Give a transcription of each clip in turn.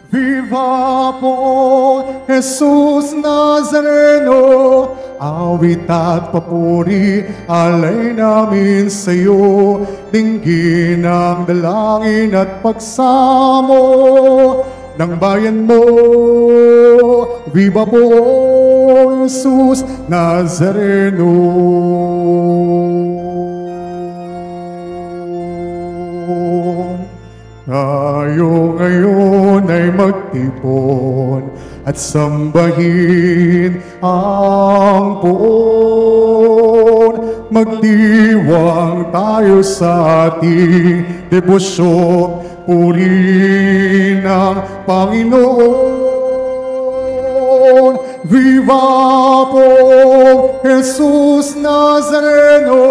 Viva po, Jesus Nazareno, awit at papuri, alay namin sa iyo, dinggin ang dalangin at pagsamo ng bayan mo. Viva po, Jesus Nazareno. Tayo ngayon ay magtipon at sambahin ang poon. Magdiwang tayo sa ating debosyon, purihin ang Panginoon. Viva po, Jesus Nazareno,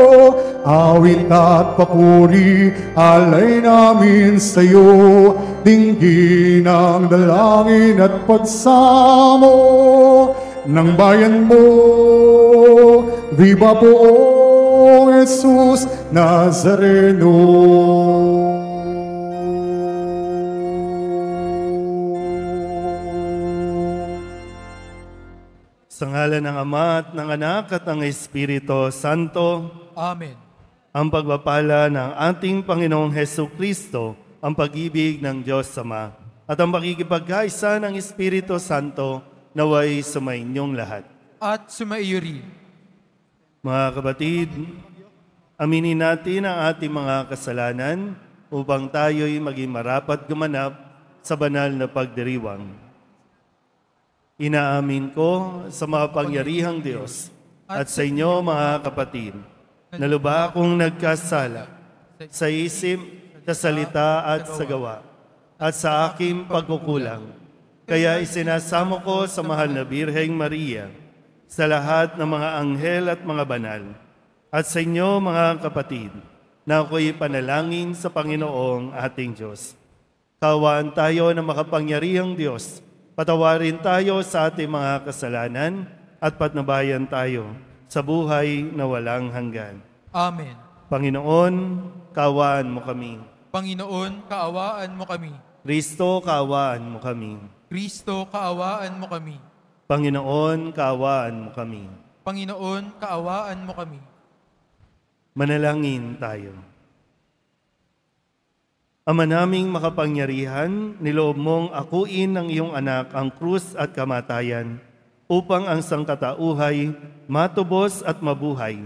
awit at papuri, alay namin sa iyo, dinggin ang dalangin at pagsamo ng bayan mo. Viva po, Jesus Nazareno. Sa ngalan ng Ama at ng Anak at ng Espiritu Santo. Amen. Ang pagpapala ng ating Panginoong Hesukristo, ang pag-ibig ng Diyos Ama, at ang pakikipagkaisa ng Espiritu Santo naway sumainyong lahat. At sumaiyo rin. Mga kapatid, aminin natin ang ating mga kasalanan upang tayo'y maging marapat gumanap sa banal na pagdiriwang. Inaamin ko sa makapangyarihang Diyos at sa inyo mga kapatid, na lubha akong nagkasala sa isip, sa salita at sa gawa, at sa aking pagkukulang. Kaya isinasamo ko sa mahal na Birheng Maria, sa lahat ng mga anghel at mga banal, at sa inyo mga kapatid, na ako'y panalangin sa Panginoong ating Diyos. Kawaan tayo ng makapangyarihang Diyos, patawarin tayo sa ating mga kasalanan at patnubayan tayo sa buhay na walang hanggan. Amen. Panginoon, kaawaan mo kami. Panginoon, kaawaan mo kami. Kristo, kaawaan mo kami. Kristo, kaawaan mo kami. Panginoon, kaawaan mo kami. Panginoon, kaawaan mo kami. Manalangin tayo. Ama naming makapangyarihan, niloob mong akuin ng iyong anak ang krus at kamatayan upang ang sangkatauhay matubos at mabuhay.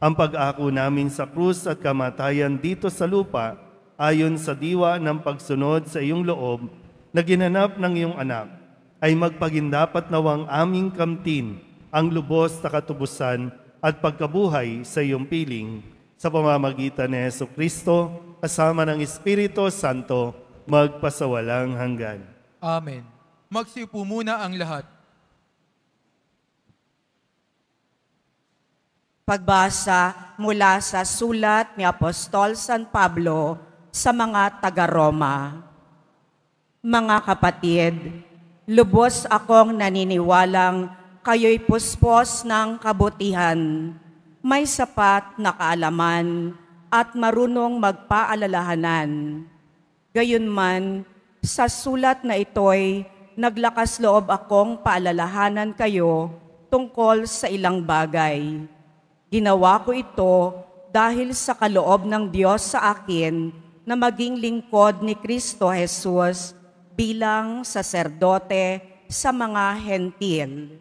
Ang pag-ako namin sa krus at kamatayan dito sa lupa ayon sa diwa ng pagsunod sa iyong loob na ginanap ng iyong anak ay magpagindapat nawang aming kamtin ang lubos na katubusan at pagkabuhay sa iyong piling sa pamamagitan ni Hesukristo kasama ng Espiritu Santo, magpasawalang hanggan. Amen. Magsiupo muna ang lahat. Pagbasa mula sa sulat ni Apostol San Pablo sa mga taga-Roma. Mga kapatid, lubos akong naniniwalang kayo'y puspos ng kabutihan, may sapat na kaalaman at marunong magpaalalahanan. Gayunman, sa sulat na ito'y naglakas loob akong paalalahanan kayo tungkol sa ilang bagay. Ginawa ko ito dahil sa kaloob ng Diyos sa akin na maging lingkod ni Kristo Jesus bilang saserdote sa mga hentil.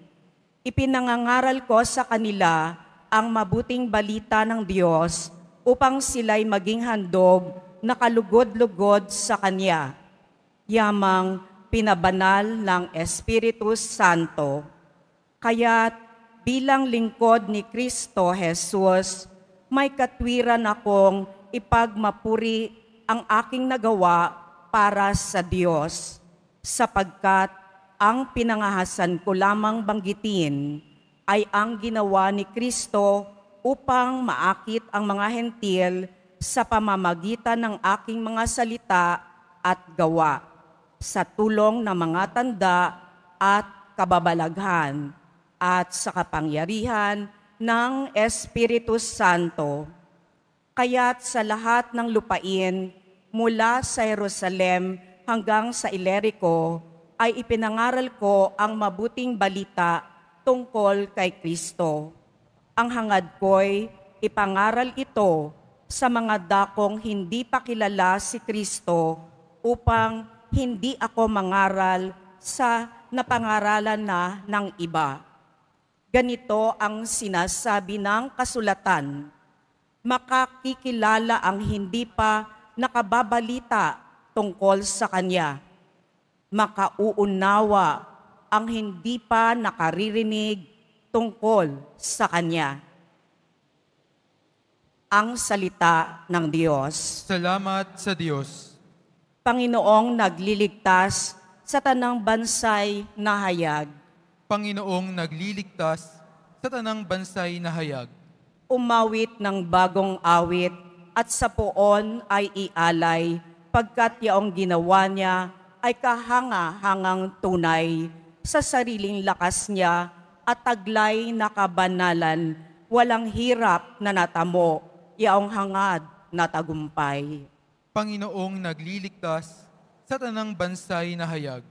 Ipinangangaral ko sa kanila ang mabuting balita ng Diyos upang sila'y maging handog na kalugod-lugod sa Kanya, yamang pinabanal ng Espiritu Santo. Kaya't bilang lingkod ni Kristo Jesus, may katwiran akong ipagmapuri ang aking nagawa para sa Diyos, sapagkat ang pinangahasan ko lamang banggitin ay ang ginawa ni Kristo upang maakit ang mga hentil sa pamamagitan ng aking mga salita at gawa, sa tulong ng mga tanda at kababalaghan, at sa kapangyarihan ng Espiritu Santo. Kaya't sa lahat ng lupain, mula sa Jerusalem hanggang sa Ilerico ay ipinangaral ko ang mabuting balita tungkol kay Kristo. Ang hangad ko'y ipangaral ito sa mga dakong hindi pa kilala si Kristo upang hindi ako mangaral sa napangaralan na ng iba. Ganito ang sinasabi ng kasulatan: makakikilala ang hindi pa nakababalita tungkol sa Kanya. Makauunawa ang hindi pa nakaririnig tungkol sa Kanya. Ang salita ng Diyos. Salamat sa Diyos. Panginoong nagliligtas sa tanang bansay na hayag. Panginoong nagliligtas sa tanang bansay na hayag. Umawit ng bagong awit at sa poon ay ialay, pagkat yaong ginawa niya ay kahanga-hangang tunay, sa sariling lakas niya at taglay na kabanalan, walang hirap na natamo, yaong hangad na tagumpay. Panginoong nagliligtas sa tanang bansay na hayag.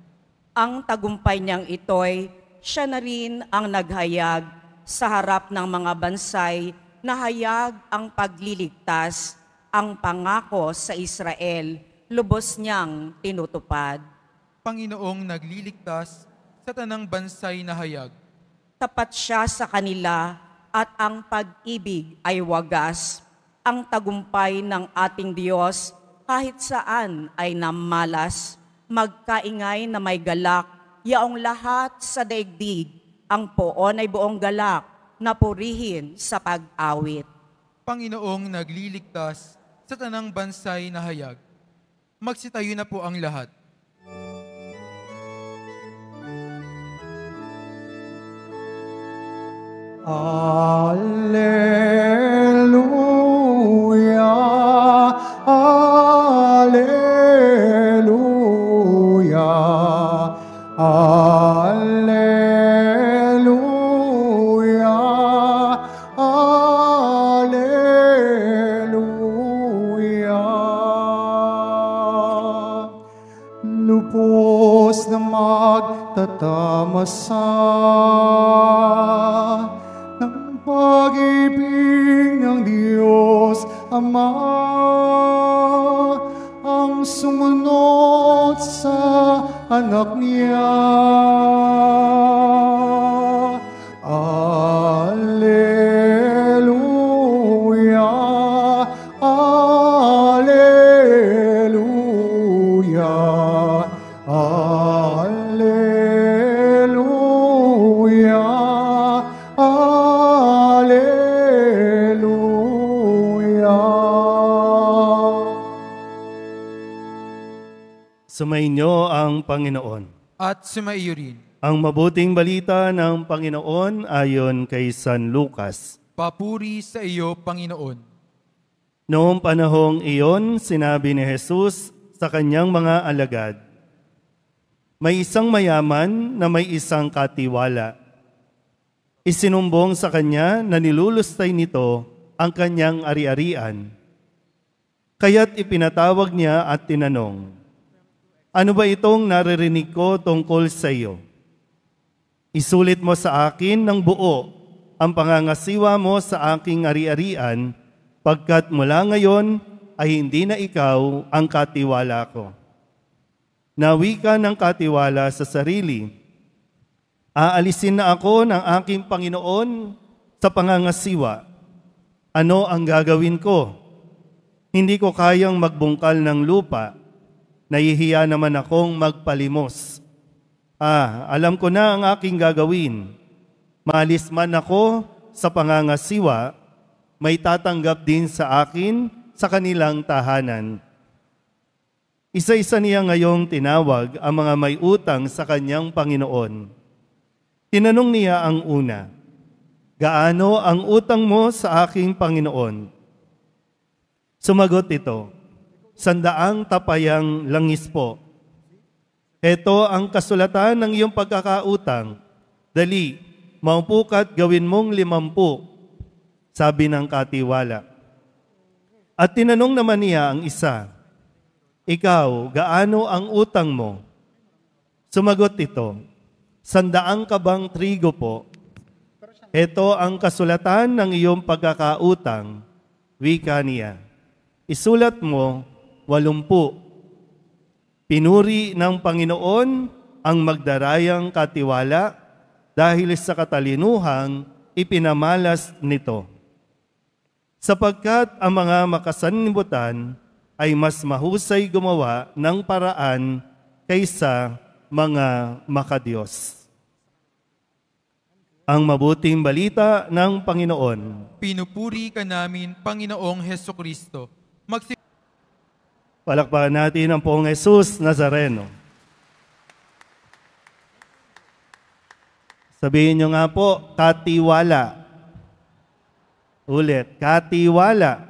Ang tagumpay niyang ito'y siya na rin ang naghayag sa harap ng mga bansay na hayag ang pagliligtas, ang pangako sa Israel, lubos niyang tinutupad. Panginoong nagliligtas sa tanang bansay na hayag. Tapat siya sa kanila at ang pag-ibig ay wagas. Ang tagumpay ng ating Diyos kahit saan ay namalas. Magkaingay na may galak, yaong lahat sa daigdig. Ang poon ay buong galak na purihin sa pag-awit. Panginoong nagliligtas sa tanang bansay na hayag. Magsitayo na po ang lahat. Alleluia, alleluia, alleluia, alleluia. Lubos na magtatamasa ng pag-ibig ng Diyos Ama, ang sumunod sa anak niya. Alleluia, alleluia, alleluia, alleluia. Sumainyo ang Panginoon. At sumaiyo rin. Ang mabuting balita ng Panginoon ayon kay San Lucas. Papuri sa iyo, Panginoon. Noong panahong iyon, sinabi ni Jesus sa kanyang mga alagad, may isang mayaman na may isang katiwala. Isinumbong sa kanya na nilulustay nito ang kanyang ari-arian. Kaya't ipinatawag niya at tinanong, ano ba itong naririnig ko tungkol sa iyo? Isulit mo sa akin ng buo ang pangangasiwa mo sa aking ari-arian, pagkat mula ngayon ay hindi na ikaw ang katiwala ko. Nawika ng katiwala sa sarili, aalisin na ako ng aking Panginoon sa pangangasiwa. Ano ang gagawin ko? Hindi ko kayang magbungkal ng lupa. Nahihiya naman akong magpalimos. Alam ko na ang aking gagawin. Maalis man ako sa pangangasiwa, may tatanggap din sa akin sa kanilang tahanan. Isa-isa niya ngayong tinawag ang mga may utang sa kanyang Panginoon. Tinanong niya ang una, gaano ang utang mo sa aking Panginoon? Sumagot ito, 100 tapayang langis po. Ito ang kasulatan ng iyong pagkakautang. Dali, maupo ka't gawin mong 50, sabi ng katiwala. At tinanong naman niya ang isa, Ikaw, gaano ang utang mo? Sumagot ito, 100 kabang trigo po. Ito ang kasulatan ng iyong pagkakautang. Wika niya, isulat mo 80. Pinuri ng Panginoon ang magdarayang katiwala dahil sa katalinuhang ipinamalas nito. Sapagkat ang mga makasanlibutan ay mas mahusay gumawa ng paraan kaysa mga makadiyos. Ang mabuting balita ng Panginoon. Pinupuri ka namin, Panginoong Hesukristo. Palakpakan natin ang Poong Jesus Nazareno. Sabihin nyo nga po, katiwala. Ulit, katiwala.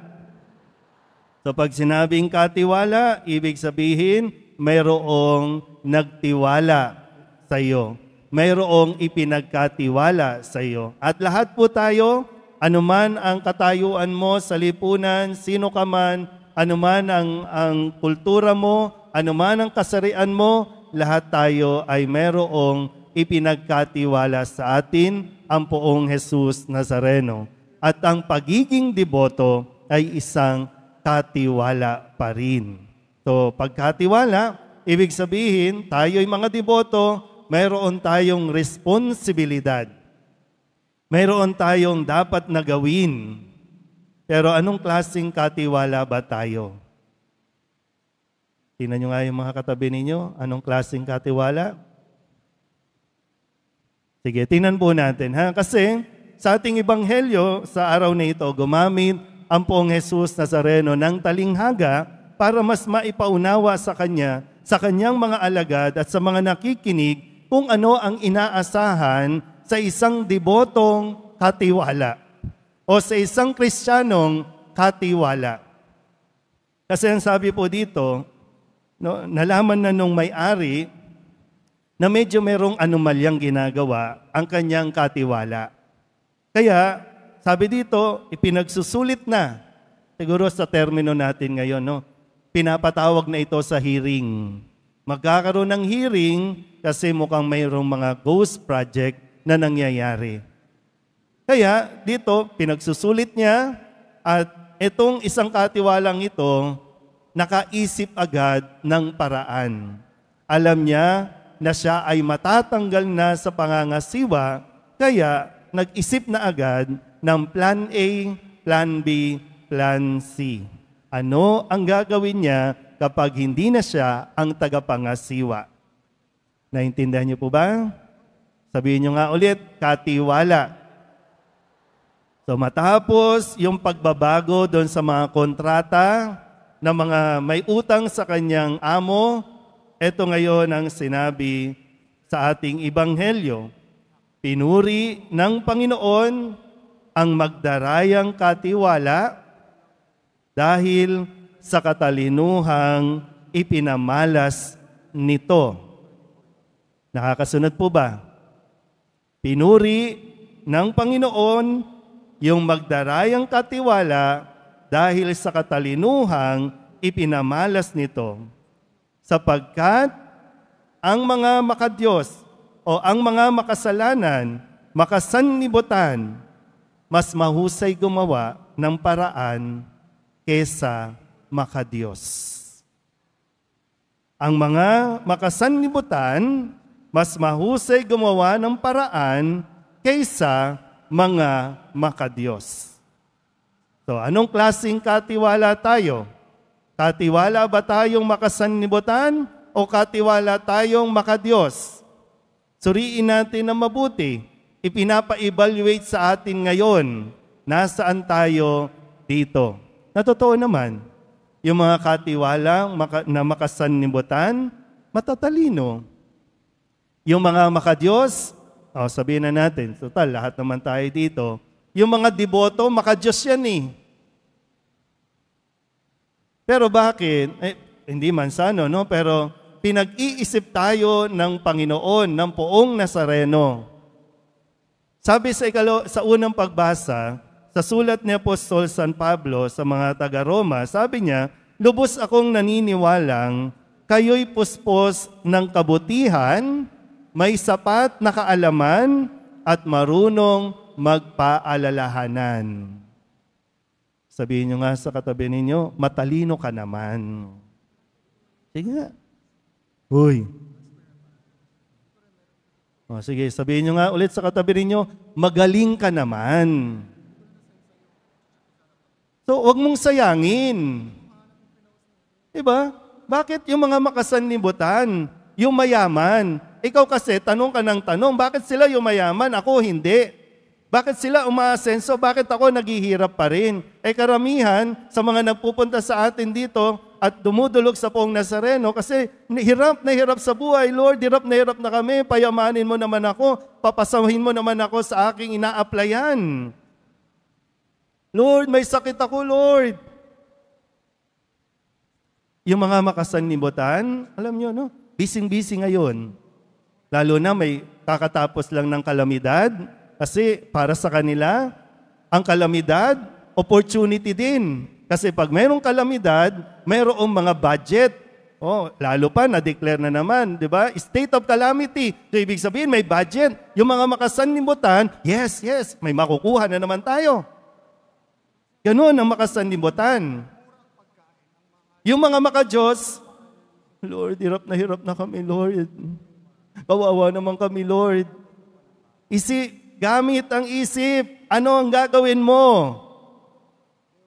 So pag sinabing katiwala, ibig sabihin, mayroong nagtiwala sa iyo. Mayroong ipinagkatiwala sa iyo. At lahat po tayo, anuman ang katayuan mo sa lipunan, sino ka man, anuman ang kultura mo, anuman ang kasarian mo, lahat tayo ay mayroong ipinagkatiwala sa atin ang Poong Jesus Nazareno. At ang pagiging deboto ay isang katiwala pa rin. So pagkatiwala, ibig sabihin, tayo ay mga deboto, mayroon tayong responsibilidad. Mayroon tayong dapat na gawin. Pero anong klaseng katiwala ba tayo? Tingnan nyo nga yung mga katabi ninyo. Anong klaseng katiwala? Sige, tingnan po natin. Kasi sa ating ebanghelyo, sa araw na ito, gumamit ang Poong Jesus Nazareno ng talinghaga para mas maipaunawa sa Kanya, sa Kanyang mga alagad at sa mga nakikinig kung ano ang inaasahan sa isang debotong katiwala o sa isang Kristiyanong katiwala. Kasi ang sabi po dito, no, nalaman na nung may-ari na medyo merong anomalyang ginagawa ang kanyang katiwala. Kaya, sabi dito, ipinagsusulit na. Siguro sa termino natin ngayon, no? Pinapatawag na ito sa hearing. Magkakaroon ng hearing kasi mukhang mayroong mga ghost project na nangyayari. Kaya dito, pinagsusulit niya at itong isang katiwalang ito, nakaisip agad ng paraan. Alam niya na siya ay matatanggal na sa pangangasiwa, kaya nag-isip na agad ng plan A, plan B, plan C. Ano ang gagawin niya kapag hindi na siya ang tagapangasiwa? Naintindihan niyo po ba? Sabihin niyo nga ulit, katiwala. So matapos yung pagbabago doon sa mga kontrata ng mga may utang sa kanyang amo, ito ngayon ang sinabi sa ating ebanghelyo. Pinuri ng Panginoon ang magdarayang katiwala dahil sa katalinuhang ipinamalas nito. Nakakasunod po ba? Pinuri ng Panginoon yung magdarayang katiwala dahil sa katalinuhang ipinamalas nito. Sapagkat ang mga makadiyos o ang mga makasalanan, makasanlibutan, mas mahusay gumawa ng paraan kesa makadiyos. Ang mga makasanlibutan, mas mahusay gumawa ng paraan kaysa mga makadiyos. So, anong klaseng katiwala tayo? Katiwala ba tayong makasanlibutan o katiwala tayong makadiyos? Suriin natin na mabuti. Ipinapa-evaluate sa atin ngayon. Nasaan tayo dito? Na totoo naman, yung mga katiwala na makasanlibutan, matatalino. Yung mga makadiyos, sabihin na natin, total, lahat naman tayo dito. Yung mga deboto, makadiyos yan eh. Pero bakit? Hindi man sana, no? Pero pinag-iisip tayo ng Panginoon, ng Poong Nazareno. Sabi sa unang pagbasa, sa sulat ni Apostol San Pablo sa mga taga-Roma, sabi niya, lubos akong naniniwalang kayo'y puspos ng kabutihan, may sapat na kaalaman at marunong magpaalalahanan. Sabihin nyo nga sa katabi ninyo, matalino ka naman. Sige nga. Uy. O, sige, sabihin nyo nga ulit sa katabi ninyo, magaling ka naman. So, huwag mong sayangin. Diba? Bakit yung mga makasanlibutan, yung mayaman, ikaw kasi, tanong ka ng tanong, bakit sila yung mayaman, ako hindi? Bakit sila umaasenso, bakit ako naghihirap pa rin? Karamihan sa mga nagpupunta sa atin dito at dumudulog sa Poong Nazareno kasi hirap na hirap sa buhay. Lord, hirap na kami, payamanin mo naman ako, papasahin mo naman ako sa aking ina-applyan. Lord, may sakit ako, Lord. Yung mga makasanlibutan, alam nyo, no? Busy-busy ngayon. Lalo na may kakatapos lang ng kalamidad. Kasi para sa kanila, ang kalamidad, opportunity din. Kasi pag mayroong kalamidad, mayroong mga budget. Lalo pa, na-declare na naman, di ba? State of calamity. So, ibig sabihin, may budget. Yung mga makasanlibutan, yes, may makukuha na naman tayo. Ganun ang makasanlibutan. Yung mga maka-Diyos, Lord, hirap na kami, Lord. Kawawa naman kami, Lord. Gamit ang isip. Ano ang gagawin mo?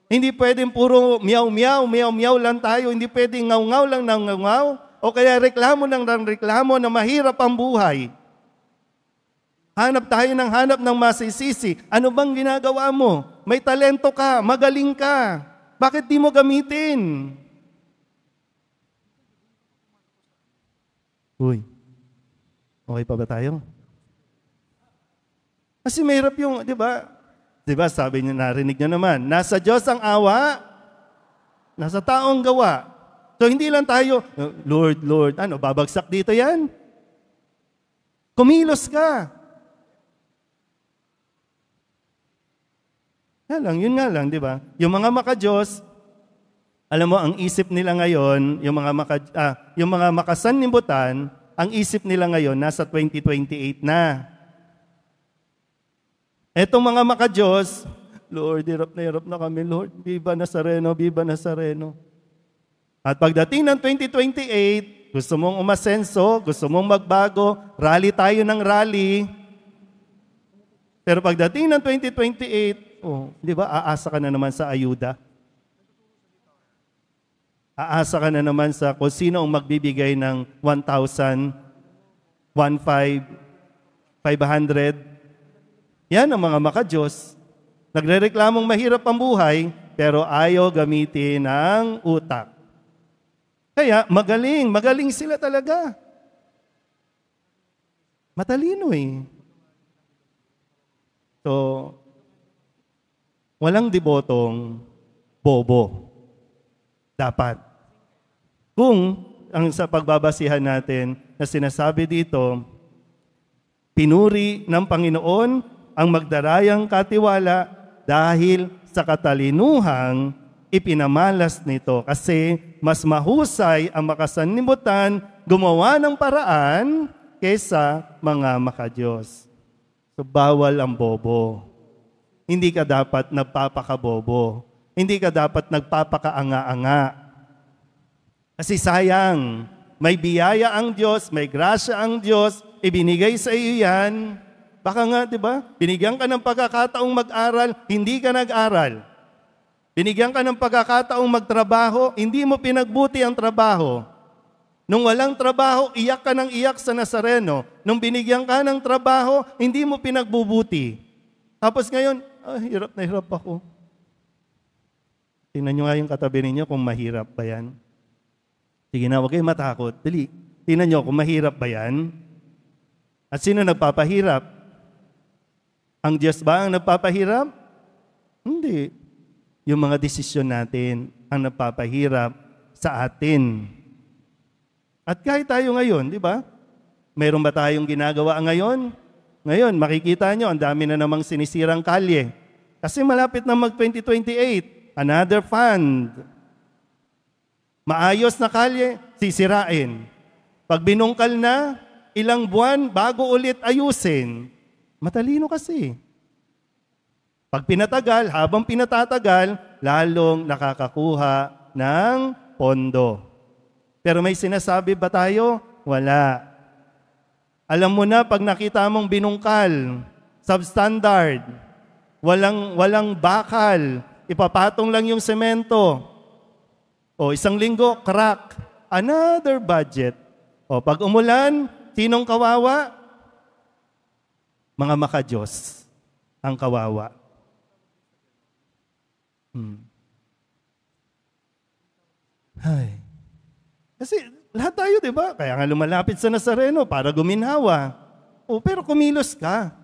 Hindi pwedeng puro miyaw-miyaw lang tayo. Hindi pwedeng ngaw-ngaw lang ng ngaw-ngaw. O kaya reklamo ng reklamo na mahirap ang buhay. Hanap tayo ng masisisi. Ano bang ginagawa mo? May talento ka, magaling ka. Bakit di mo gamitin? Uy, okay pa ba tayo? Kasi mahirap yung, di ba? Di ba, sabi niyo, narinig niyo naman, nasa Diyos ang awa, nasa taong gawa. So, hindi lang tayo, Lord, babagsak dito yan? Kumilos ka. Yun nga lang, di ba? Yung mga maka-Diyos, alam mo, ang isip nila ngayon, yung mga makasanlibutan, ang isip nila ngayon, nasa 2028 na. Etong mga maka-Diyos, Lord, hirap na kami, Lord. Viva Nazareno, Viva Nazareno. At pagdating ng 2028, gusto mong umasenso, gusto mong magbago, rally tayo ng rally. Pero pagdating ng 2028, di ba, aasa ka na naman sa ayuda. Aasa ka na naman sa kung sino ang magbibigay ng 1,000, 1,500, 500. Yan ang mga maka-Diyos. Nagrereklamong mahirap ang buhay, pero ayaw gamitin ang utak. Kaya magaling sila talaga. Matalino eh. So, walang debotong bobo. Dapat. Kung ang sa pagbabasihan natin na sinasabi dito, pinuri ng Panginoon ang magdarayang katiwala dahil sa katalinuhang ipinamalas nito. Kasi mas mahusay ang makasanlibutan gumawa ng paraan kaysa mga maka-Diyos. So bawal ang bobo. Hindi ka dapat nagpapakabobo. Hindi ka dapat nagpapakaanga-anga. Kasi sayang, may biyaya ang Diyos, may grasya ang Diyos, ibinigay sa iyo yan. Baka nga, di ba? Binigyan ka ng pagkakataong mag-aral, hindi ka nag-aral. Binigyan ka ng pagkakataong magtrabaho, hindi mo pinagbuti ang trabaho. Nung walang trabaho, iyak ka ng iyak sa Nazareno. Nung binigyan ka ng trabaho, hindi mo pinagbubuti. Tapos ngayon, hirap na hirap ako. Tingnan nyo nga yung katabi ninyo kung mahirap ba yan. Sige na, huwag kayong matakot. Dali, tingnan nyo kung mahirap ba yan. At sino nagpapahirap? Ang Diyos ba ang nagpapahirap? Hindi. Yung mga desisyon natin ang nagpapahirap sa atin. At kahit tayo ngayon, di ba? Mayroon ba tayong ginagawa ngayon? Ngayon, makikita nyo, ang dami na namang sinisirang kalye. Kasi malapit na mag-2028, another fund. Maayos na kalye, sisirain. Pag binungkal na, ilang buwan bago ulit ayusin. Matalino kasi. Pag pinatagal, habang pinatatagal, lalong nakakakuha ng pondo. Pero may sinasabi ba tayo? Wala. Alam mo na, pag nakita mong binungkal, substandard, walang bakal, ipapatong lang yung semento. O isang linggo, crack. Another budget. O pag umulan, sinong kawawa? Mga maka-Diyos ang kawawa. Ay. Kasi lahat tayo, di ba? Kaya nga lumalapit sa Nazareno para guminhawa. O pero kumilos ka.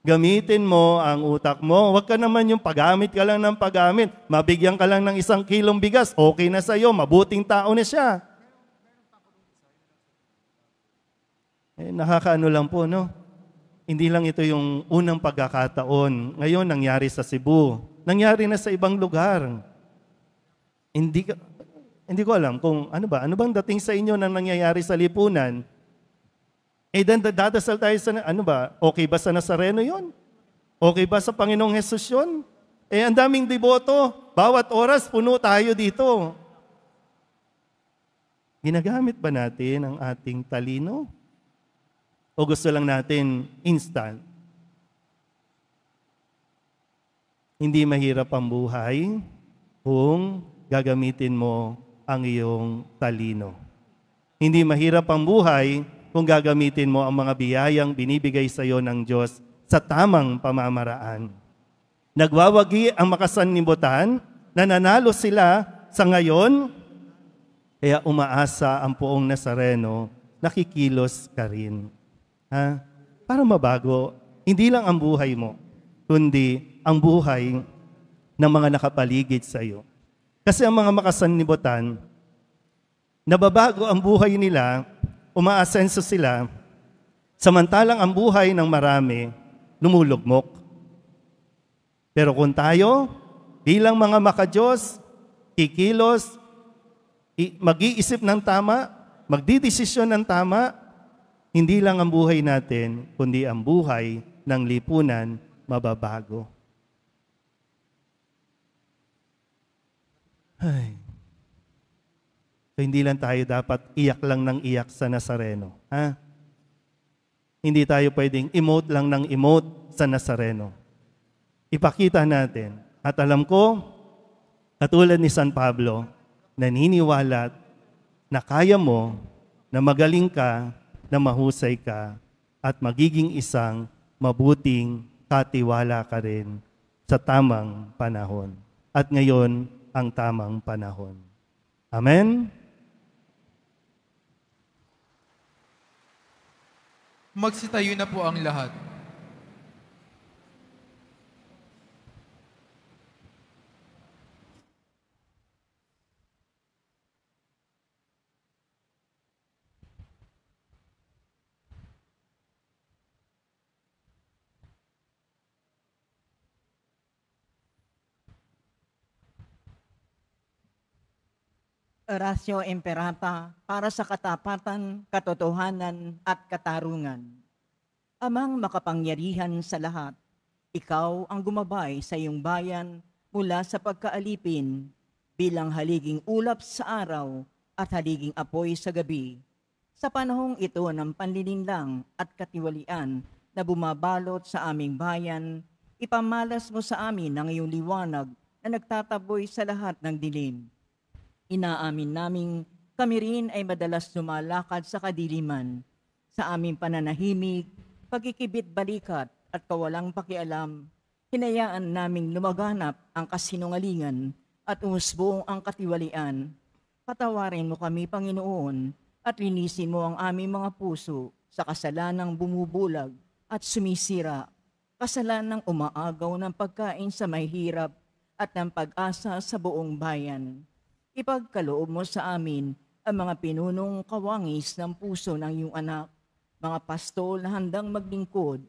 Gamitin mo ang utak mo. Huwag ka naman yung paggamit ka lang ng paggamit. Mabigyan ka lang ng 1 kilong bigas, okay na sa'yo, mabuting tao na siya. Nakakaano lang po, no? Hindi lang ito yung unang pagkakataon. Ngayon, nangyari sa Cebu. Nangyari na sa ibang lugar. Hindi ko alam kung ano bang dating sa inyo na nangyayari sa lipunan. Dadasal tayo sa, okay ba sa Nazareno yon? Okay ba sa Panginoong Hesus yun? Ang daming deboto. Bawat oras, puno tayo dito. Ginagamit ba natin ang ating talino? O gusto lang natin instant? Hindi mahirap ang buhay kung gagamitin mo ang iyong talino. Hindi mahirap ang buhay kung gagamitin mo ang mga biyayang binibigay sa iyo ng Diyos sa tamang pamamaraan. Nagwawagi ang makasanlibutan, nananalo sila sa ngayon, kaya umaasa ang poong Nazareno, nakikilos ka rin. Para mabago, hindi lang ang buhay mo, kundi ang buhay ng mga nakapaligid sa iyo. Kasi ang mga makasanlibutan, nababago ang buhay nila, umaasenso sila, samantalang ang buhay ng marami, lumulugmok. Pero kung tayo, bilang mga maka-Diyos, kikilos, mag-iisip ng tama, magdidesisyon ng tama, hindi lang ang buhay natin, kundi ang buhay ng lipunan mababago. Ay. So, hindi lang tayo dapat iyak lang ng iyak sa Nazareno. Hindi tayo pwedeng emote lang ng emote sa Nazareno. Ipakita natin. At alam ko, katulad ni San Pablo, naniniwala na kaya mo, na magaling ka, na mahusay ka, at magiging isang mabuting katiwala ka rin sa tamang panahon. At ngayon, ang tamang panahon. Amen? Magsitayo na po ang lahat. Oratio Imperata para sa katapatan, katotohanan at katarungan. Amang makapangyarihan sa lahat, ikaw ang gumabay sa iyong bayan mula sa pagkaalipin bilang haliging ulap sa araw at haliging apoy sa gabi. Sa panahong ito ng panlilinlang at katiwalian na bumabalot sa aming bayan, ipamalas mo sa amin ang iyong liwanag na nagtataboy sa lahat ng dilim. Inaamin naming kami rin ay madalas lumalakad sa kadiliman. Sa aming pananahimik, pagkikibit-balikat at kawalang pakialam, hinayaan naming lumaganap ang kasinungalingan at umusbong ang katiwalian. Patawarin mo kami, Panginoon, at linisin mo ang aming mga puso sa kasalanang bumubulag at sumisira, kasalanang umaagaw ng pagkain sa mahihirap at ng pag-asa sa buong bayan. Ipagkaloob mo sa amin ang mga pinunong kawangis ng puso ng iyong anak, mga pastol na handang maglingkod,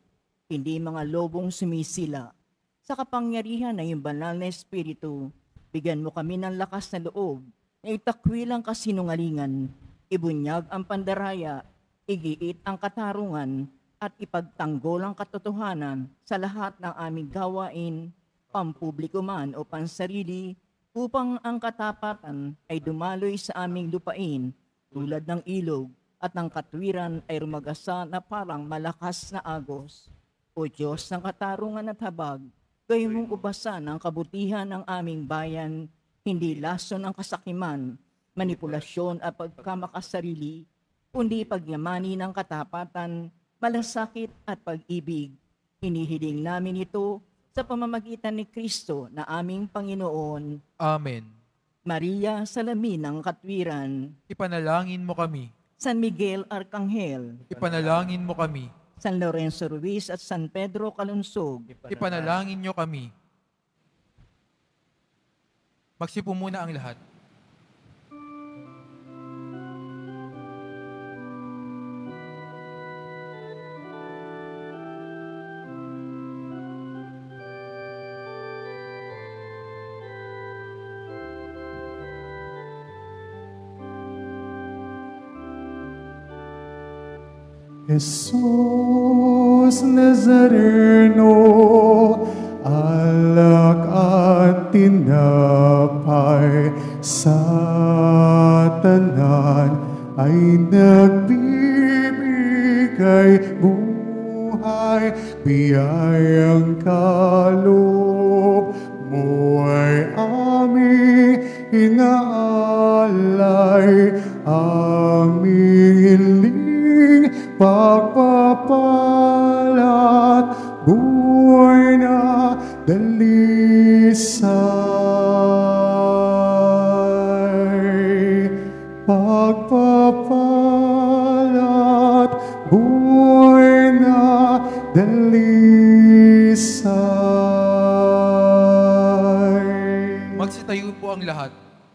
hindi mga lobong sumisila. Sa kapangyarihan ng iyong banal na Espiritu, bigyan mo kami ng lakas na loob na itakwil ang kasinungalingan, ibunyag ang pandaraya, igiit ang katarungan, at ipagtanggol ang katotohanan sa lahat ng aming gawain, pampubliko man o pansarili, upang ang katapatan ay dumaloy sa aming lupain tulad ng ilog at ang katwiran ay rumagasa na parang malakas na agos. O Diyos ng katarungan at habag, gayon mong ubasan ang kabutihan ng aming bayan, hindi lason ang kasakiman, manipulasyon at pagkamakasarili, kundi pagyamani ng katapatan, malasakit at pag-ibig. Hinihiling namin ito sa pamamagitan ni Kristo na aming Panginoon. Amen. Maria, salamin ng katwiran. Ipanalangin mo kami. San Miguel Arcangel. Ipanalangin mo kami. San Lorenzo Ruiz at San Pedro Calunsog. Ipanalangin nyo kami. Magsipo muna ang lahat. Jesus Nazareno, alak at tinapay sa tanan ay nagbibigay buhay, biyayang kaloob mo ay aming inaalay, aming hiling pagpapalat, buhay na dalisay. Pagpapalat, buhay na dalisay. Magsitayo po ang lahat.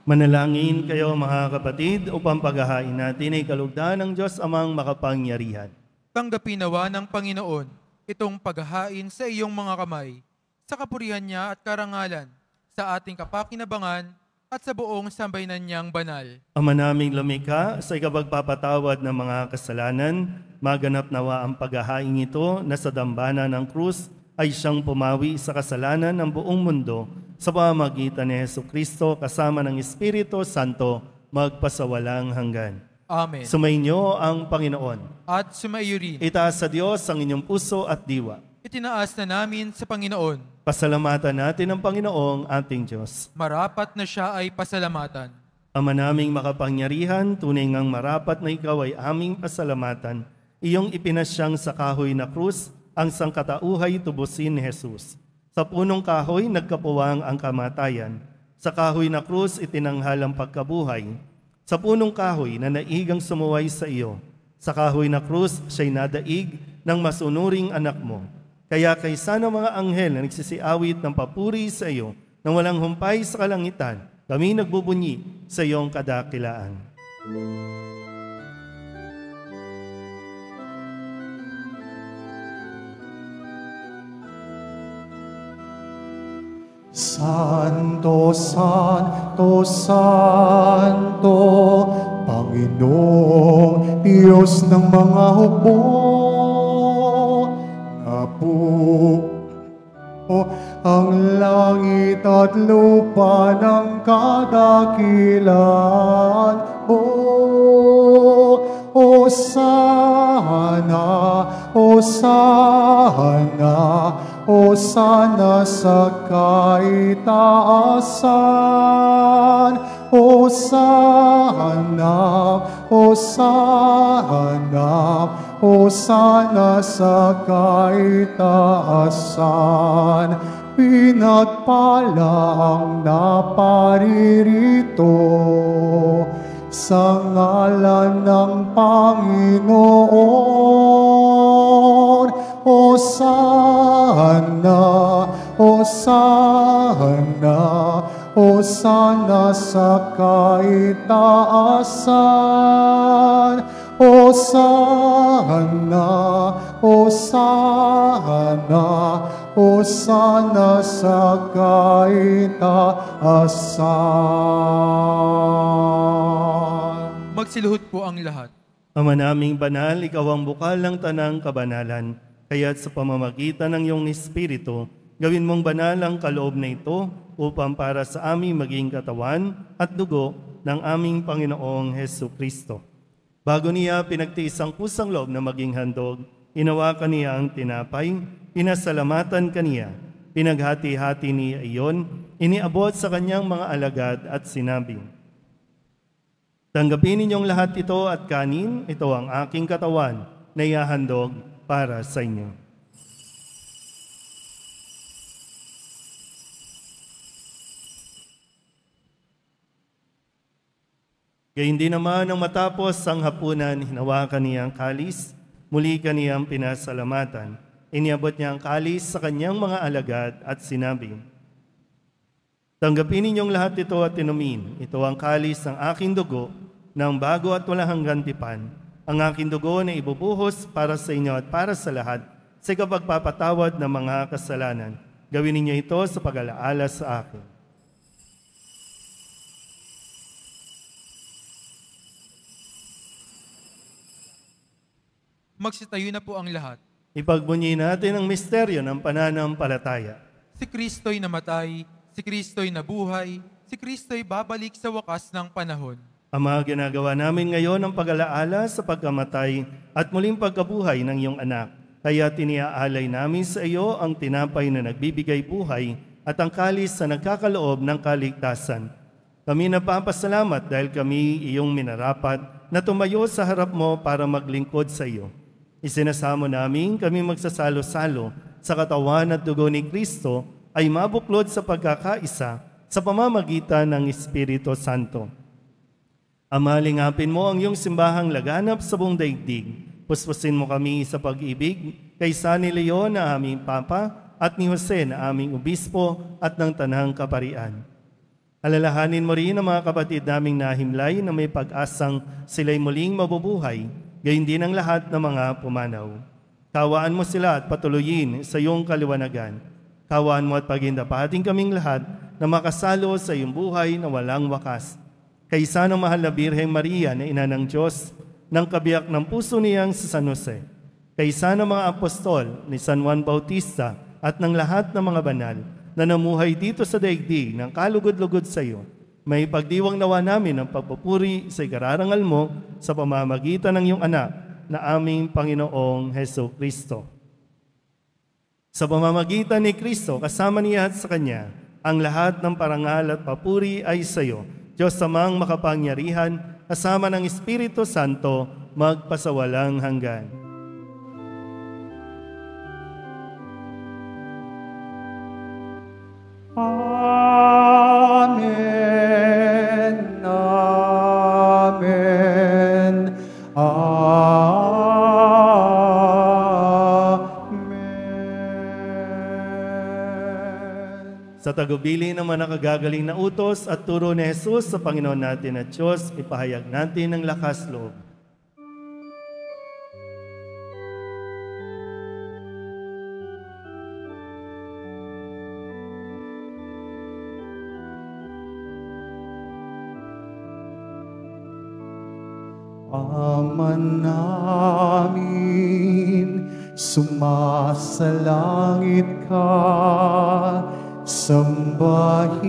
Manalangin kayo mga kapatid upang paghahain natin ay kalugdan ng Diyos amang makapangyarihan. Tanggapin nawa ng Panginoon itong paghahain sa iyong mga kamay, sa kapurihan niya at karangalan, sa ating kapakinabangan at sa buong sambayanan niyang banal. Ama naming lumikha, sa ikapagpapatawad ng mga kasalanan, maganap nawa ang paghahain ito na sa dambana ng krus ay siyang pumawi sa kasalanan ng buong mundo sa pamamagitan ni Jesucristo kasama ng Espiritu Santo magpasawalang hanggan. Amen. Sumainyo ang Panginoon. At sumaiyo rin. Itaas sa Diyos ang inyong puso at diwa. Itinaas na namin sa Panginoon. Pasalamatan natin ang Panginoong ating Diyos. Marapat na siya ay pasalamatan. Ama naming makapangyarihan, tunay ngang marapat na ikaw ay aming pasalamatan. Iyong ipinasyang sa kahoy na krus, ang sangkatauhay tubusin ni Jesus. Sa punong kahoy, nagkapuwang ang kamatayan. Sa kahoy na krus, itinanghal ang pagkabuhay. Sa punong kahoy na naigang sumuway sa iyo. Sa kahoy na krus, siya'y nadaig ng masunuring anak mo. Kaya kaysa ng mga anghel na nagsisiawit ng papuri sa iyo, nang walang humpay sa kalangitan, kami nagbubunyi sa iyong kadakilaan. Santo, Santo, Santo, Panginoong Diyos ng mga hukbo, napuo ang langit at lupa ng kadakilaan mo. Hosana, Hosana, Hosana sa kaitaasan. Hosana, Hosana, Hosana sa kaitaasan. Pinagpala ang naparirito sa ngalan ng Panginoon. Hosana, Hosana, Hosana sa kaitaasan. Hosana, Hosana, Hosana sa kaitaasan. Magsiluhod po ang lahat. Ama naming banal, ikaw ang bukal ng tanang kabanalan. Kaya't sa pamamagitan ng iyong Espiritu, gawin mong banal ang kaloob na ito upang para sa aming maging katawan at dugo ng aming Panginoong Hesu Kristo. Bago niya pinagtiis ang kusang loob na maging handog, inawakan niya ang tinapay, pinasalamatan kaniya, pinaghati-hati niya iyon, iniabot sa kanyang mga alagad at sinabi, tanggapin ninyong lahat ito at kanin, ito ang aking katawan na ihahandog para sa inyo. Gayun din naman nang matapos ang hapunan, hinawakan niya ang kalis, muli kaniyang pinasalamatan. Iniabot niya ang kalis sa kanyang mga alagad at sinabi, tanggapin ninyong lahat ito at inumin. Ito ang kalis ng aking dugo ng bago at walang hanggang tipan. Ang aking dugo na ibubuhos para sa inyo at para sa lahat sa kapagpapatawad ng mga kasalanan. Gawin ninyo ito sa pag-alaala sa akin. Magsitayo na po ang lahat. Ipagbunyi natin ang misteryo ng pananampalataya. Si Kristo'y namatay, si Kristo'y nabuhay, si Kristo'y babalik sa wakas ng panahon. Ama, ginagawa namin ngayon ang pag-alaala sa pagkamatay at muling pagkabuhay ng iyong anak. Kaya tiniaalay namin sa iyo ang tinapay na nagbibigay buhay at ang kalis na nagkakaloob ng kaligtasan. Kami napapasalamat dahil kami iyong minarapat na tumayo sa harap mo para maglingkod sa iyo. Isinasamo namin kami magsasalo-salo sa katawan at dugo ni Kristo ay mabuklod sa pagkakaisa sa pamamagitan ng Espiritu Santo. Ama, lingapin mo ang iyong simbahang laganap sa buong daigdig. Puspusin mo kami sa pag-ibig kay San Leon na aming Papa at ni Jose na aming Obispo at ng Tanang Kaparian. Alalahanin mo rin ang mga kapatid naming nahimlay na may pag-asang sila'y muling mabubuhay, gayon din ang lahat ng mga pumanaw. Kawaan mo sila at patuloyin sa iyong kaliwanagan. Kawaan mo at pagindapating kaming lahat na makasalo sa iyong buhay na walang wakas. Kaysa ng mahal na Birheng Maria na ina ng Diyos, ng kabiyak ng puso niyang si San Jose. Kaysa ng mga apostol ni San Juan Bautista at ng lahat ng mga banal na namuhay dito sa daigdig ng kalugod-lugod sa iyo, may pagdiwang nawa namin ang pagpupuri sa ikararangal mo sa pamamagitan ng iyong anak na aming Panginoong Hesu Kristo. Sa pamamagitan ni Kristo, kasama niya at sa Kanya, ang lahat ng parangal at papuri ay sa iyo, Diyos Amang makapangyarihan, kasama ng Espiritu Santo, magpasawalang hanggan. Amen. Amen. Amen. Sa tagubili ng mga nakagagaling na utos at turo ni Jesus sa Panginoon natin at Diyos, ipahayag natin ang lakas loob. Ama namin, sumasalangit ka, sambahin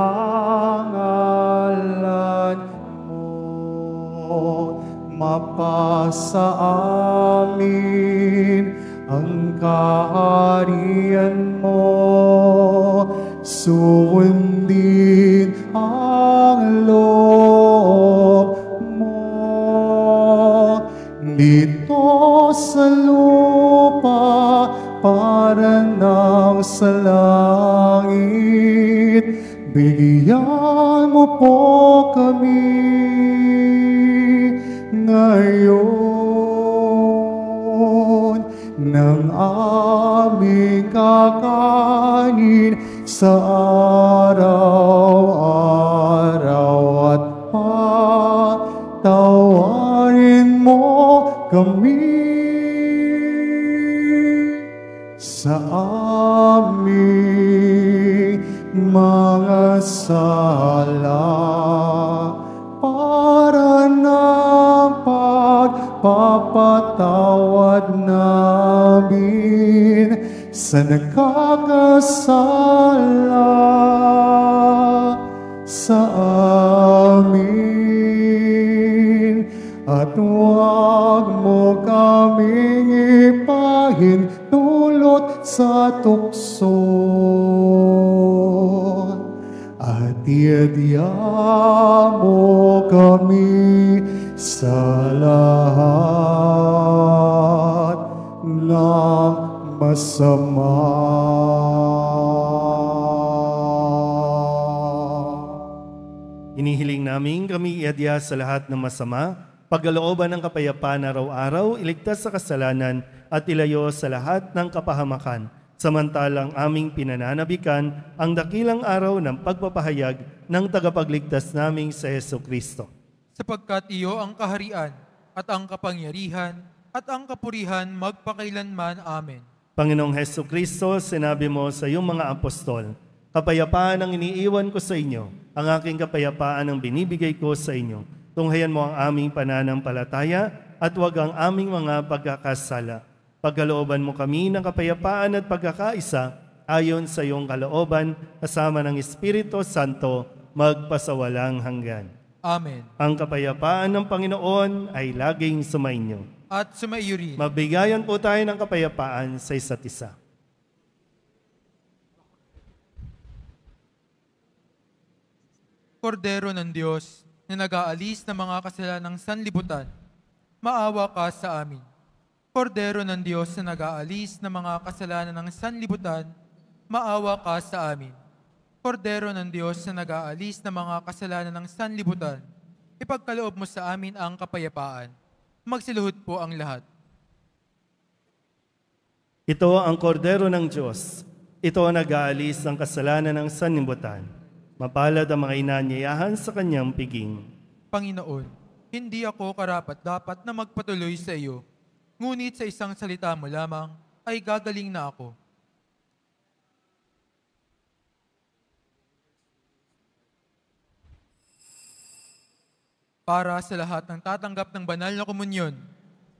ang ngalan mo, mapasa amin ang kaharian mo, sundin ang loob mo dito sa lupa para ng sa langit. Bigyan mo po kami ngayon ng aming kakanin sa araw-araw at patawarin mo kami sa mga sala para ng pagpapatawad namin sa nakakasala sa amin. At huwag mo kaming ipahintulot sa tukso at iadya mo kami sa lahat ng masama. Inihiling namin kami iadya sa lahat ng masama, pagkalooban ng kapayapaan araw-araw, iligtas sa kasalanan at ilayo sa lahat ng kapahamakan. Samantalang aming pinananabikan ang dakilang araw ng pagpapahayag ng tagapagligtas naming sa Jesucristo. Sapagkat iyo ang kaharian at ang kapangyarihan at ang kapurihan magpakailanman. Amen. Panginoong Jesucristo, sinabi mo sa iyong mga apostol, kapayapaan ang iniiwan ko sa inyo, ang aking kapayapaan ang binibigay ko sa inyo. Tunghayan mo ang aming pananampalataya at huwag ang aming mga pagkakasala. Pagkalooban mo kami ng kapayapaan at pagkakaisa ayon sa iyong kalooban kasama ng Espiritu Santo magpasawalang hanggan. Amen. Ang kapayapaan ng Panginoon ay laging sumainyo. At sumaiyo rin. Mabigayan po tayo ng kapayapaan sa isa't isa. Kordero ng Diyos, na nag-aalis ng mga kasalanang sanlibutan, maawa ka sa amin. Kordero ng Diyos na nag-aalis ng mga kasalanan ng sanlibutan, maawa ka sa amin. Kordero ng Diyos na nag-aalis ng mga kasalanan ng sanlibutan, ipagkaloob mo sa amin ang kapayapaan. Magsiluhod po ang lahat. Ito ang kordero ng Diyos. Ito ang nag-aalis ng kasalanan ng sanlibutan. Mapalad ang mga inanyayahan sa kanyang piging. Panginoon, hindi ako karapat-dapat na magpatuloy sa iyo, ngunit sa isang salita mo lamang ay gagaling na ako. Para sa lahat ng tatanggap ng banal na komunyon,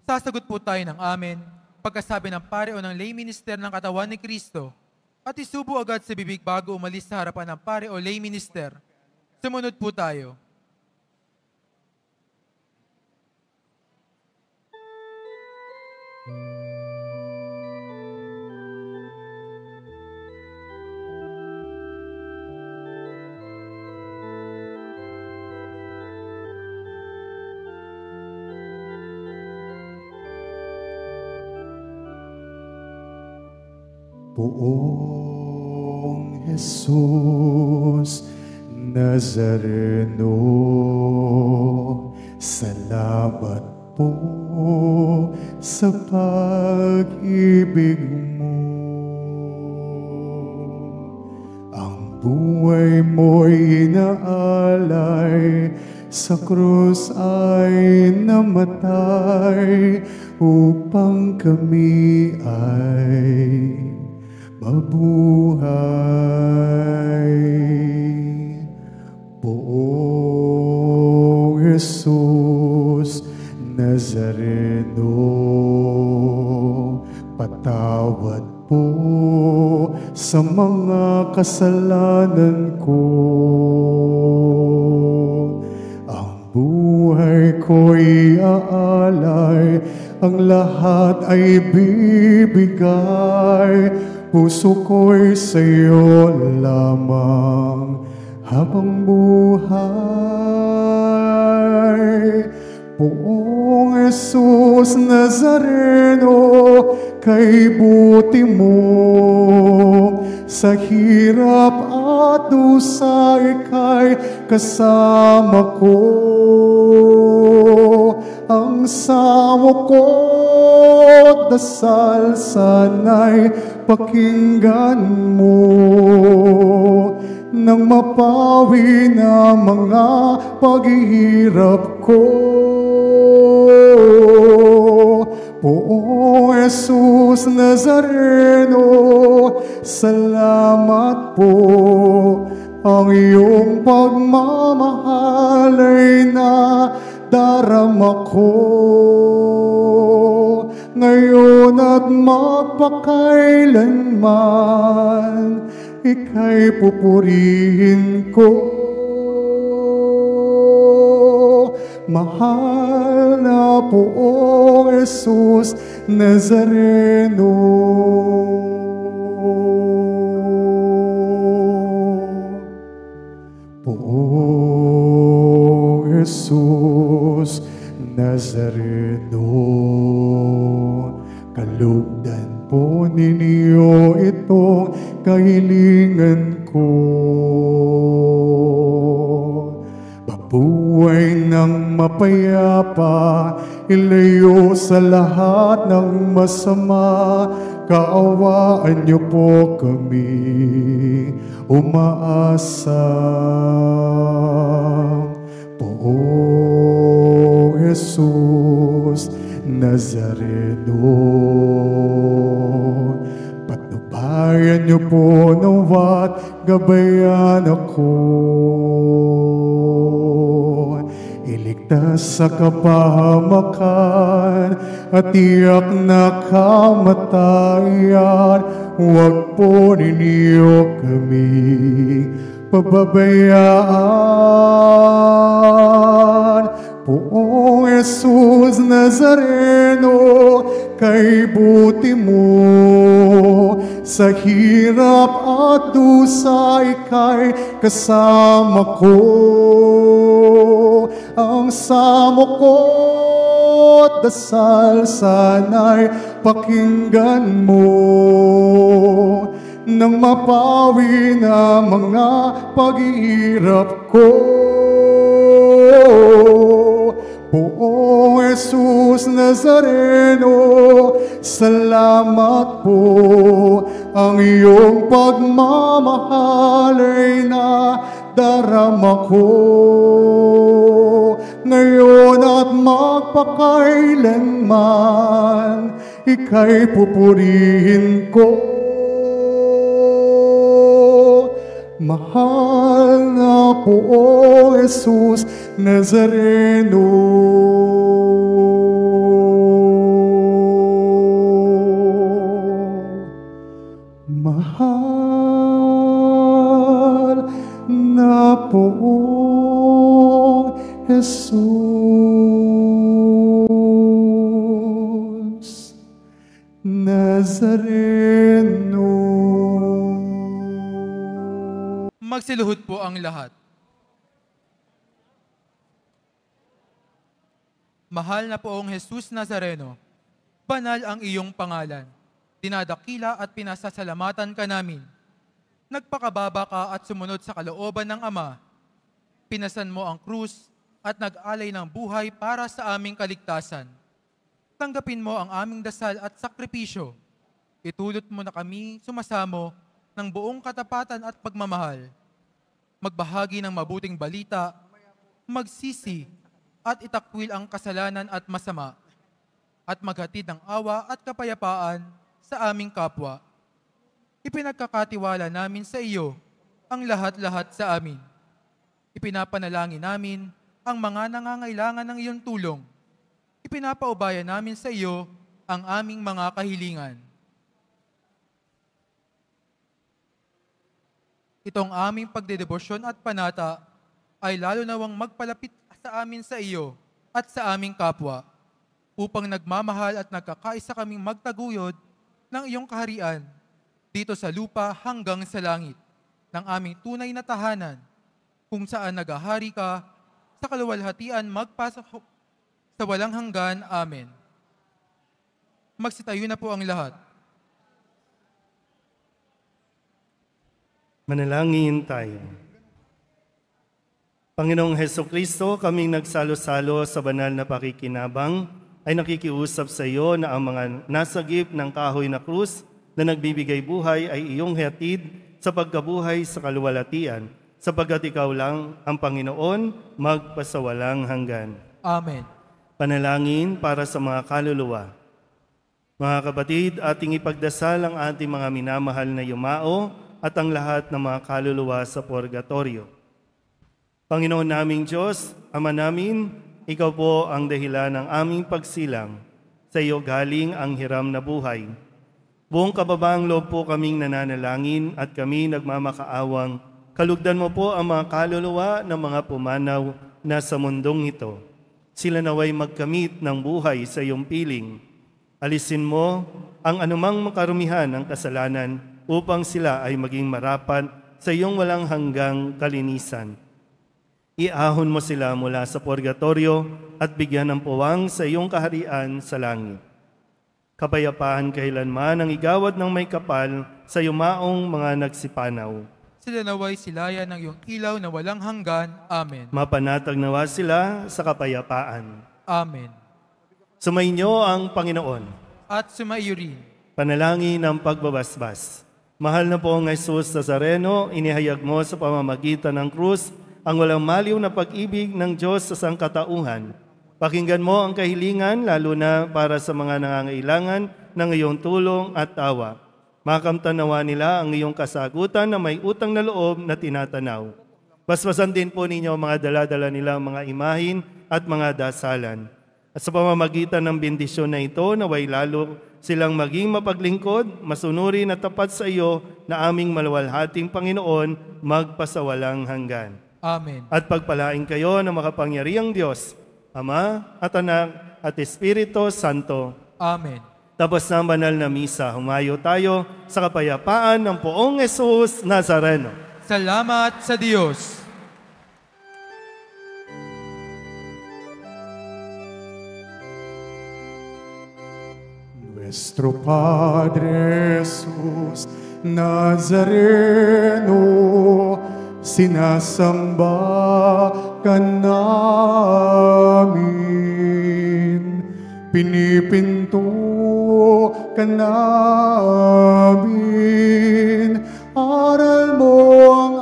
sasagot po tayo ng amen pagkasabi ng pare o ng lay minister ng katawan ni Kristo at isubo agad sa bibig bago umalis sa harapan ng pare o lay minister. Sumunod po tayo. Poong Jesus Nazareno, salamat po sa pag-ibig mo. Ang buhay mo'y inaalay, sa krus ay namatay, upang kami ay mabuhay. Poong Jesus Nazareno, patawad po sa mga kasalanan ko. Ang buhay ko'y aalay, ang lahat ay bibigay, puso ko'y sa'yo lamang habang buhay. Poong Jesus Nazareno, kay buti mo, sa hirap at dusa ika'y kasama ko. Ang samo ko't dasal sana'y pakinggan mo, nang mapawi na mga paghihirap ko. Poong Jesus Nazareno, salamat po. Ang iyong pagmamahal ay nadarama ko. Ngayon at magpakailanman, ika'y pupurihin ko. Mahal na Poong Jesus Nazareno. Poong Jesus Nazareno, kalugdan po ninyo itong kahilingan ko. Mabuhay ng mapayapa, ilayo sa lahat ng masama. Kaawaan niyo po kami umaasa. Poong Jesus Nazareno, patnubayan niyo po nawat gabayan ako. Iligtas sa kapahamakan at tiyak na kamatayan. Huwag po ninyo kami pababayaan. Poong Jesus Nazareno, kay buti mo sa hirap at dusa ika'y kasama ko. Ang samo ko't dasal sana'y pakinggan mo, nang mapawi na mga paghihirap ko. Poong Jesus Nazareno, salamat po. Ang iyong pagmamahal ay nadarama ko. Ngayon at magpakailanman, ika'y pupurihin ko. Mahal na Poong Jesus Nazareno. Mahal na Poong Jesus Nazareno. Magsiluhod po ang lahat. Mahal na Poong Jesus Nazareno, banal ang iyong pangalan. Dinadakila at pinasasalamatan ka namin. Nagpakababa ka at sumunod sa kalooban ng Ama. Pinasan mo ang krus at nag-alay ng buhay para sa aming kaligtasan. Tanggapin mo ang aming dasal at sakripisyo. Itulot mo na kami sumasamo ng buong katapatan at pagmamahal. Magbahagi ng mabuting balita, magsisi at itakwil ang kasalanan at masama, at maghatid ng awa at kapayapaan sa aming kapwa. Ipinagkakatiwala namin sa iyo ang lahat-lahat sa amin. Ipinapanalangin namin ang mga nangangailangan ng iyong tulong. Ipinapaubaya namin sa iyo ang aming mga kahilingan. Itong aming pagdedebosyon at panata ay lalo nawang magpalapit sa amin sa iyo at sa aming kapwa, upang nagmamahal at nagkakaisa kaming magtaguyod ng iyong kaharian dito sa lupa hanggang sa langit, ng aming tunay na tahanan, kung saan naghahari ka sa kaluwalhatian magpasok sa walang hanggan. Amen. Magsitayo na po ang lahat. Manalangin tayo. Panginoong Hesukristo, kaming nagsalo-salo sa banal na pakikinabang, ay nakikiusap sa iyo na ang mga nasagip ng kahoy na krus na nagbibigay buhay ay iyong hatid sa pagkabuhay sa kaluwalhatian, sapagkat ikaw lang ang Panginoon magpasawalang hanggan. Amen. Panalangin para sa mga kaluluwa. Mga kapatid, ating ipagdasal ang ating mga minamahal na yumao at ang lahat ng mga kaluluwa sa purgatorio. Panginoon naming Diyos, Ama namin, Ikaw po ang dahilan ng aming pagsilang. Sa iyo galing ang hiram na buhay. Buong kababaang loob po kaming nananalangin at kami nagmamakaawang kalugdan mo po ang mga kaluluwa ng mga pumanaw na sa mundong ito. Sila naway magkamit ng buhay sa iyong piling. Alisin mo ang anumang makarumihan ng kasalanan upang sila ay maging marapat sa iyong walang hanggang kalinisan. Iahon mo sila mula sa purgatorio at bigyan ng puwang sa iyong kaharian sa langit. Kapayapaan kailanman ang igawad ng may kapal sa yumaong mga nagsipanaw. Sila naway silayan ng iyong ilaw na walang hanggan. Amen. Mapanatag nawa sila sa kapayapaan. Amen. Sumainyo ang Panginoon. At sumaiyo rin. Panalangin ng pagbabasbas. Mahal na pong Jesus Nazareno, inihayag mo sa pamamagitan ng krus ang walang maliw na pag-ibig ng Diyos sa sangkatauhan. Pakinggan mo ang kahilingan, lalo na para sa mga nangangailangan ng iyong tulong at tawa. Makamtanawa nila ang iyong kasagutan na may utang na loob na tinatanaw. Basbasan din po ninyo mga dala-dala nilang mga imahin at mga dasalan. At sa pamamagitan ng bendisyon na ito, naway lalo silang maging mapaglingkod, masunurin at tapat sa iyo na aming maluwalhating Panginoon, magpasawalang hanggan. Amen. At pagpalain kayo ng makapangyarihang Diyos, Ama at Anak at Espiritu Santo. Amen. Tapos na ang banal na misa, humayo tayo sa kapayapaan ng poong Jesus Nazareno. Salamat sa Diyos. Nuestro Padre Jesus Nazareno, sinasamba ka namin, pinipinto ka namin, aral mo ang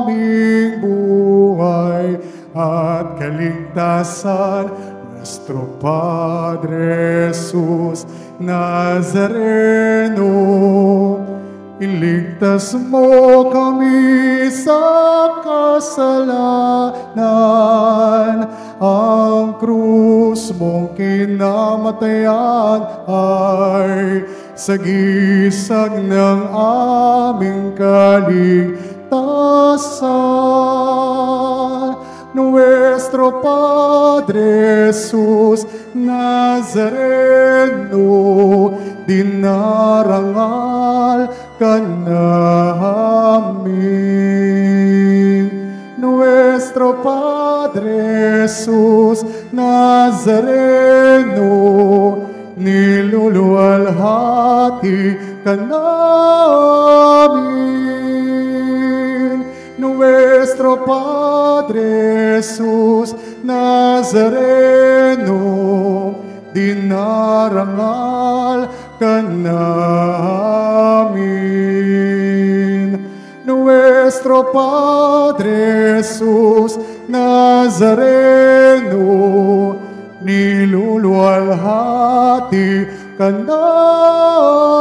aming buhay at kaligtasan. Nuestro Padre Jesus Nazareno, iligtas mo kami sa kasalanan. Ang krus mong kinamatayan ay sagisag ng aming kaligtasan. Nuestro Padre Jesus Nazareno, dinarangal ka namin. Nuestro Padre Jesus Nazareno, niluluwalhati ka namin. Nuestro Padre Jesus Nazareno, dinarangal ka namin. Nuestro Padre Jesus Nazareno, niluluwalhati ka namin.